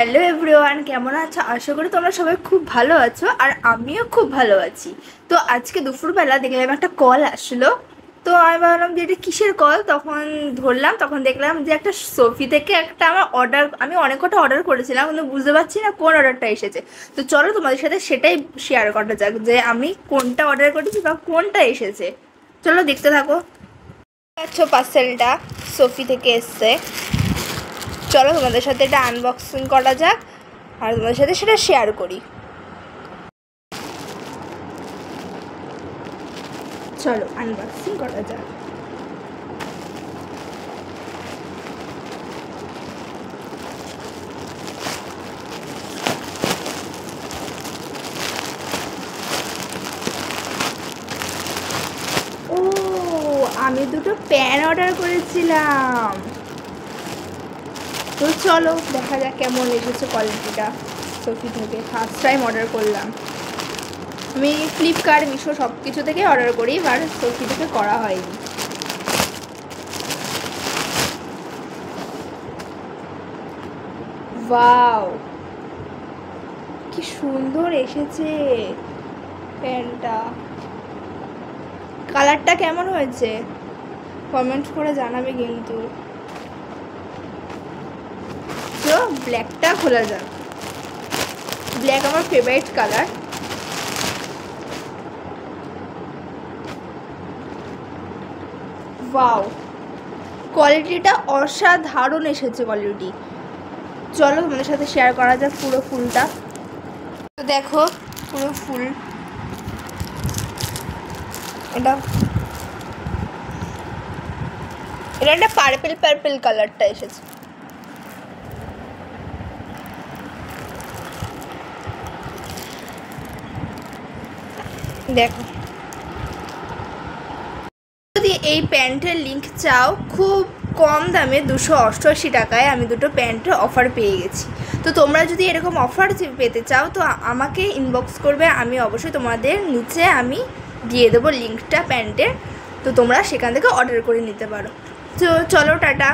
Hello everyone, কেমন আছো? আশা করি তোমরা সবাই খুব ভালো আছো আর আমিও খুব ভালো আছি। তো আজকে দুপুরবেলা দেখলাম একটা কল আসলো। তো আমি ভাবলাম যে এটা কিসের কল, তখন ধরলাম, তখন দেখলাম যে একটা সোফি থেকে একটা আমার অর্ডার, আমি অনেক কটা অর্ডার করেছিলাম কিন্তু বুঝতে পারছি না কোন অর্ডারটা এসেছে। তো চলো তোমাদের সাথে সেটাই শেয়ার করা যাক যে আমি কোনটা অর্ডার করেছি বা কোনটা এসেছে। চলো দেখতে থাকো। আচ্ছা, পার্সেলটা সোফি থেকে এসছে। চলো তোমাদের সাথে এটা আনবক্সিং করা যাক আর তোমাদের সাথে সেটা শেয়ার করি। চলো আনবক্সিং করা যাক। ও, আমি দুটো প্যান অর্ডার করেছিলাম। তো চলো দেখা যাক কেমন এসেছে কোয়ালিটিটা। সোফি থেকে ফার্স্ট টাইম অর্ডার করলাম। আমি ফ্লিপকার্ট, মিশো সব কিছু থেকে অর্ডার করি, বাট সোফি থেকে করা হয়নি। ওয়াও, কি সুন্দর এসেছে প্যান্টটা। কালারটা কেমন হয়েছে কমেন্ট করে জানাবে কিন্তু। তো ব্ল্যাকটা খোলা যাক। ব্ল্যাক আমার ফেভারিট কালার। ওয়াও, কোয়ালিটিটা অসাধারণ এসেছে কোয়ালিটি। চলো তোমাদের সাথে শেয়ার করা যাক পুরো ফুলটা। তো দেখো পুরো ফুল, এটা একটা পার্পেল কালারটা এসেছে। দেখো, যদি এই প্যান্টের লিঙ্ক চাও, খুব কম দামে 288 টাকায় আমি দুটো প্যান্টের অফার পেয়ে গেছি। তো তোমরা যদি এরকম অফার পেতে চাও তো আমাকে ইনবক্স করবে, আমি অবশ্যই তোমাদের নিচে আমি দিয়ে দেবো লিঙ্কটা প্যান্টের। তো তোমরা সেখান থেকে অর্ডার করে নিতে পারো। তো চলো টাটা।